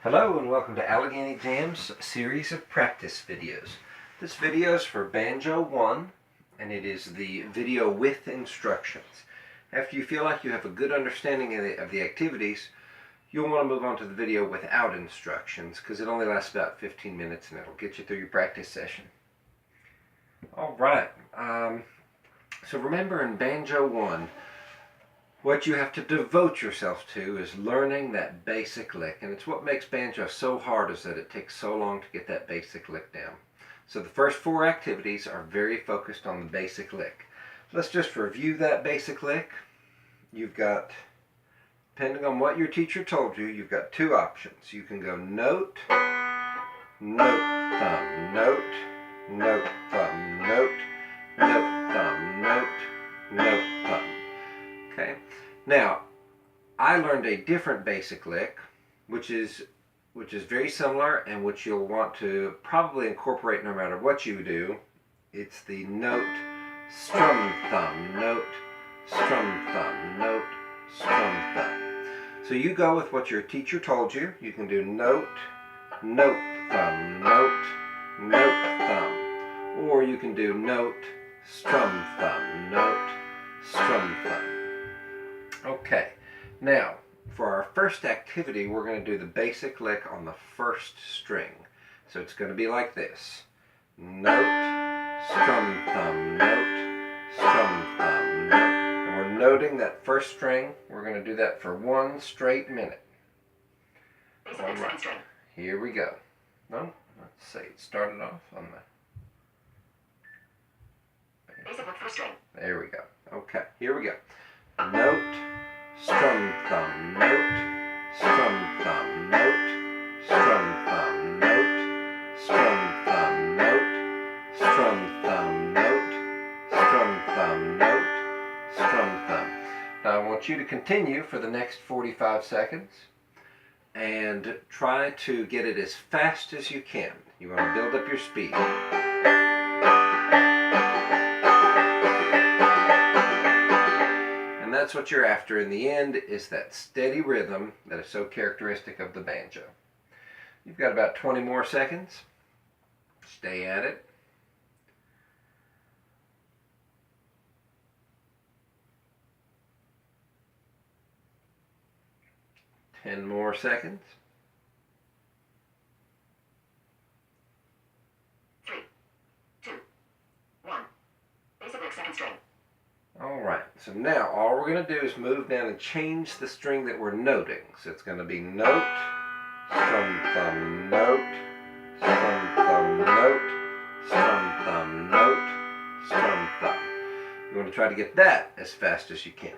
Hello and welcome to Allegheny Jam's series of practice videos. This video is for Banjo 1 and it is the video with instructions. After you feel like you have a good understanding of the activities, you'll want to move on to the video without instructions because it only lasts about 15 minutes and it'll get you through your practice session. Alright, so remember in Banjo 1, what you have to devote yourself to is learning that basic lick. And it's what makes banjo so hard is that it takes so long to get that basic lick down. So the first 4 activities are very focused on the basic lick. Let's just review that basic lick. You've got, depending on what your teacher told you, you've got 2 options. You can go note, note, thumb, note, note, thumb, note, note, thumb, note, note, thumb. Okay. Now, I learned a different basic lick, which is very similar and which you'll want to probably incorporate no matter what you do. It's the note, strum, thumb, note, strum, thumb, note, strum, thumb. So you go with what your teacher told you. You can do note, note, thumb, note, note, thumb. Or you can do note, strum, thumb, note, strum, thumb. Okay, now for our first activity we're going to do the basic lick on the first string. So it's going to be like this. Note, strum, thumb, note, strum, thumb, note. And we're noting that first string. We're going to do that for 1 straight minute. Alright, here we go. No, let's see, it started off on the basic lick first string. There we go. Okay, here we go. Note, strum, thumb, note, strum, thumb, note, strum, thumb, note, strum, thumb, note, strum, thumb, note, strum, thumb, note, strum, thumb. Now I want you to continue for the next 45 seconds and try to get it as fast as you can. You want to build up your speed. And that's what you're after in the end, is that steady rhythm that is so characteristic of the banjo. You've got about 20 more seconds. Stay at it. Ten more seconds. 3, 2, 1. Basic lick second string. Alright, so now all we're going to do is move down and change the string that we're noting. So it's going to be note, strum, thumb, note, strum, thumb, note, strum, thumb, note, strum, thumb. You want to try to get that as fast as you can.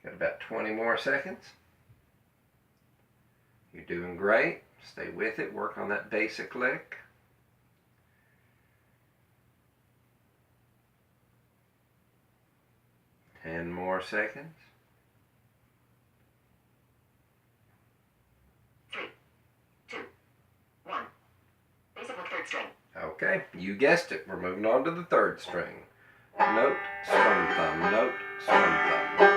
Got about 20 more seconds. You're doing great. Stay with it. Work on that basic lick. Ten more seconds. 3, 2, 1. Basic lick third string. Okay, you guessed it. We're moving on to the third string. Note, strum, thumb, note, strum, thumb.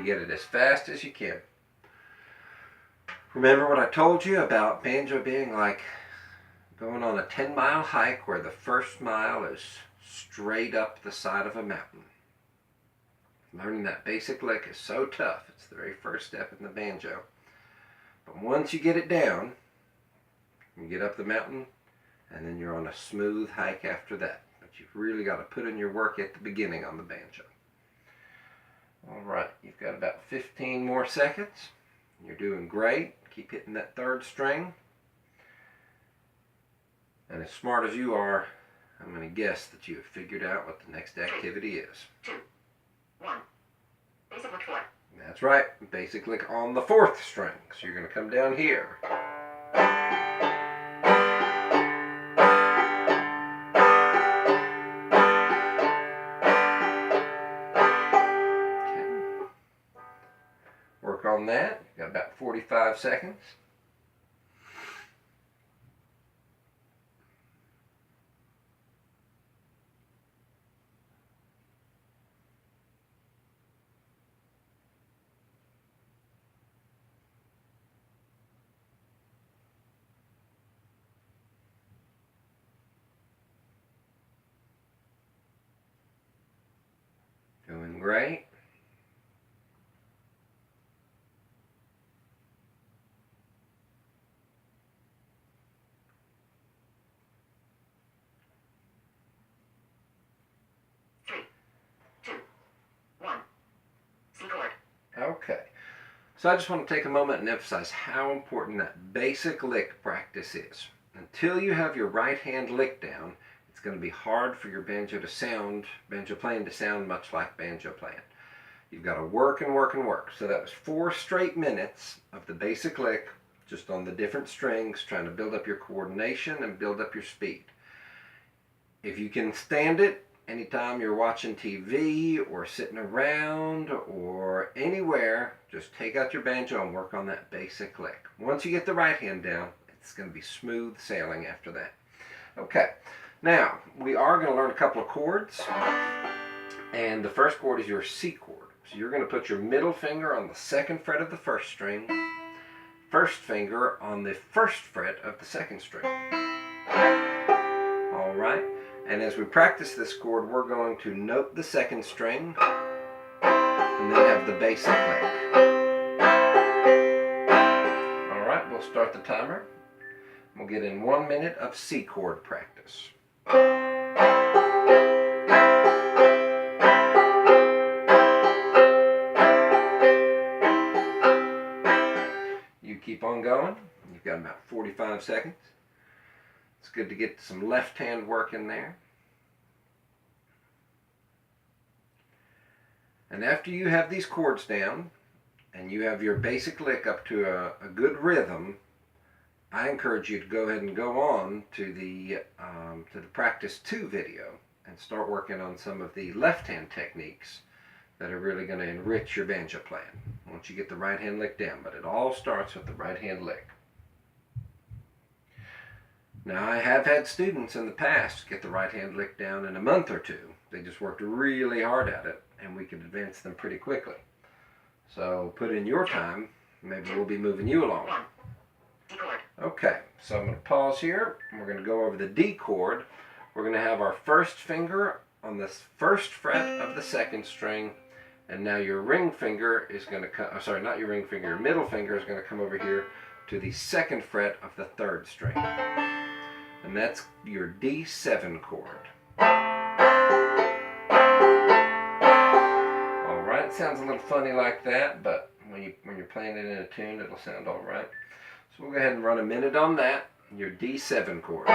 Get it as fast as you can. Remember what I told you about banjo being like going on a 10-mile hike where the first mile is straight up the side of a mountain. Learning that basic lick is so tough. It's the very first step in the banjo. But once you get it down, you get up the mountain and then you're on a smooth hike after that. But you've really got to put in your work at the beginning on the banjo. Alright, you've got about 15 more seconds. You're doing great. Keep hitting that third string. And as smart as you are, I'm going to guess that you have figured out what the next activity is. 2, 1. Basic lick 4. That's right. Basic lick on the 4th string. So you're going to come down here. 45 seconds. Doing great. Okay, so I just want to take a moment and emphasize how important that basic lick practice is. Until you have your right hand lick down, it's going to be hard for your banjo playing to sound much like banjo playing. You've got to work and work and work. So that was 4 straight minutes of the basic lick, just on the different strings, trying to build up your coordination and build up your speed. If you can stand it, anytime you're watching TV or sitting around or anywhere, just take out your banjo and work on that basic lick. Once you get the right hand down, it's going to be smooth sailing after that. Okay, now we are going to learn a couple of chords, and the first chord is your C chord. So you're going to put your middle finger on the 2nd fret of the 1st string, first finger on the 1st fret of the 2nd string. All right. And as we practice this chord, we're going to note the 2nd string and then have the basic lick. All right, we'll start the timer. We'll get in 1 minute of C chord practice. You keep on going. You've got about 45 seconds. It's good to get some left hand work in there. And after you have these chords down and you have your basic lick up to a good rhythm, I encourage you to go ahead and go on to the practice 2 video and start working on some of the left hand techniques that are really going to enrich your banjo playing once you get the right hand lick down. But it all starts with the right hand lick. Now, I have had students in the past get the right hand lick down in a month or 2. They just worked really hard at it, and we could advance them pretty quickly. So put in your time, maybe we'll be moving you along. Okay, so I'm going to pause here, and we're going to go over the D chord. We're going to have our first finger on the 1st fret of the 2nd string, and now your ring finger is going to come, sorry, not your ring finger, your middle finger is going to come over here to the 2nd fret of the 3rd string. And that's your D7 chord. All right, it sounds a little funny like that, but when you're playing it in a tune, it'll sound all right. So we'll go ahead and run a minute on that, your D7 chord.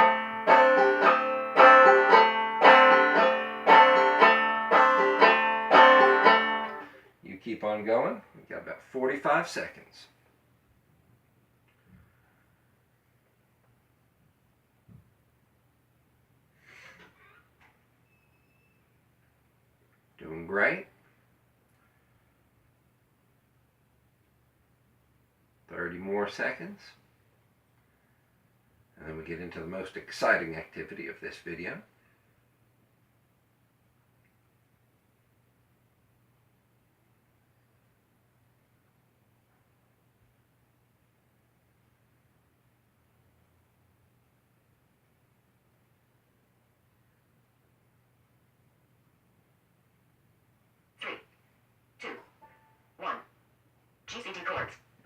You keep on going. You've got about 45 seconds. Doing great. 30 more seconds. And then we get into the most exciting activity of this video.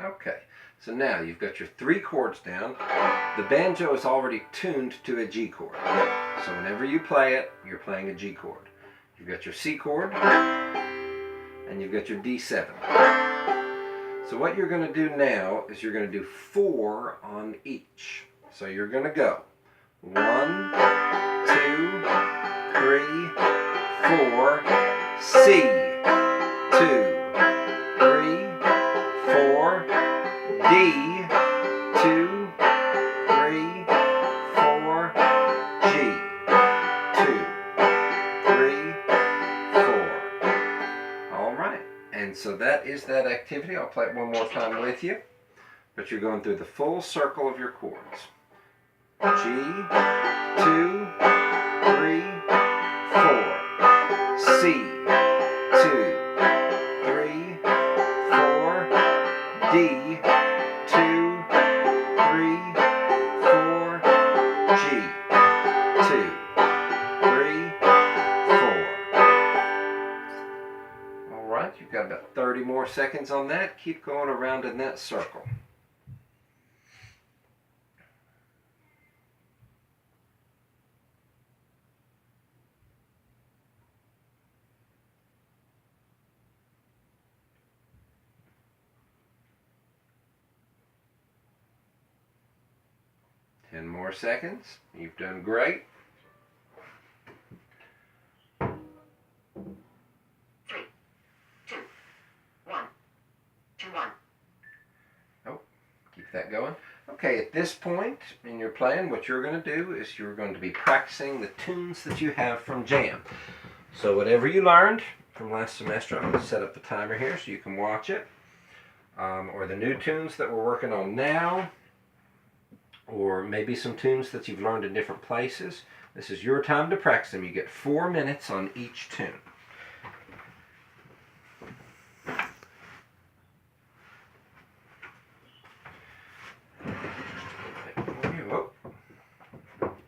Okay, so now you've got your 3 chords down. The banjo is already tuned to a G chord. So whenever you play it, you're playing a G chord. You've got your C chord, and you've got your D7. So what you're going to do now is you're going to do 4 on each. So you're going to go 1, 2, 3, 4, C, 2, 3, 4, D, 2, 3, 4, G, 2, 3, 4. All right, and so that is that activity. I'll play it one more time with you. but you're going through the full circle of your chords. G, 2, 3, 4. C, 2, 3, 4. D, 2, 3, 4. G, 2, 3, 4. All right, you've got about 30 more seconds on that. Keep going around in that circle. Ten more seconds. You've done great. 3, 2, 1, 2, 1. Oh, keep that going. Okay, at this point in your playing, what you're going to do is you're going to be practicing the tunes that you have from Jam. So whatever you learned from last semester, I'm going to set up the timer here so you can watch it. Or the new tunes that we're working on now, or maybe some tunes that you've learned in different places. This is your time to practice them. You get 4 minutes on each tune. Oh. Okay.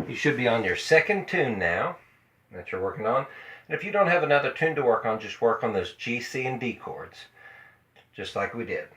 You should be on your second tune now that you're working on. And if you don't have another tune to work on, just work on those G, C, and D chords, just like we did.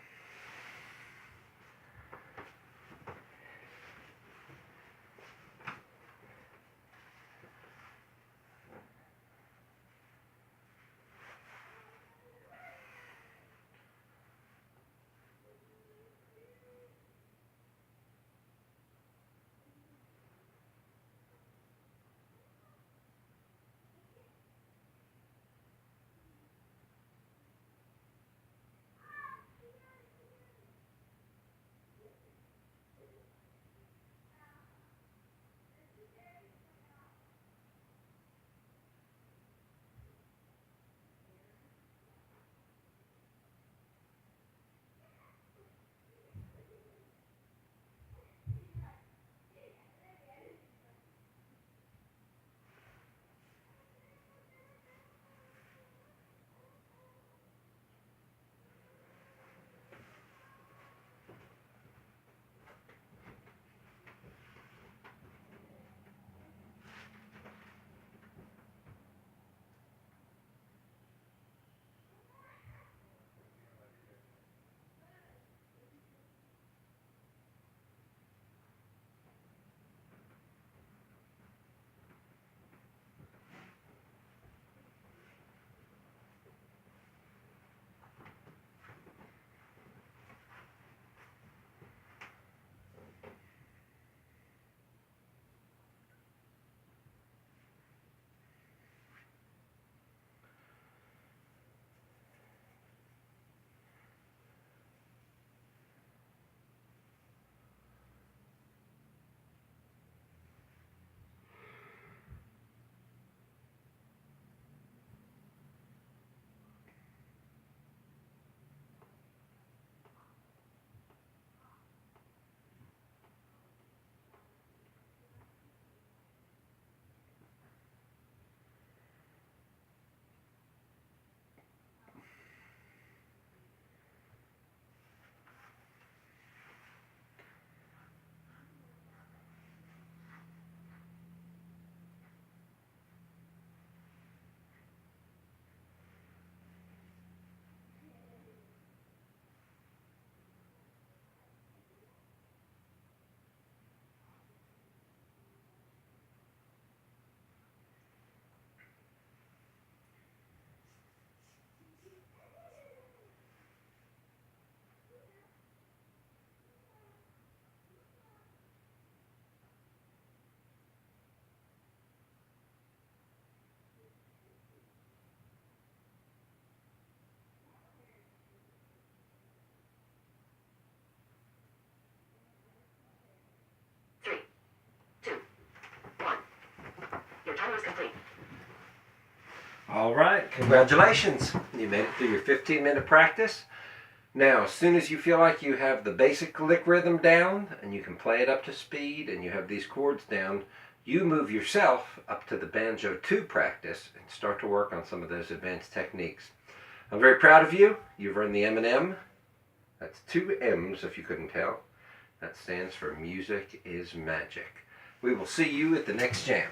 Three, two, one. Your timer is complete. All right, congratulations. You made it through your 15-minute practice. Now, as soon as you feel like you have the basic lick rhythm down and you can play it up to speed and you have these chords down, you move yourself up to the Banjo 2 practice and start to work on some of those advanced techniques. I'm very proud of you. You've earned the M&M. That's 2 M's if you couldn't tell. That stands for Music is Magic. We will see you at the next jam.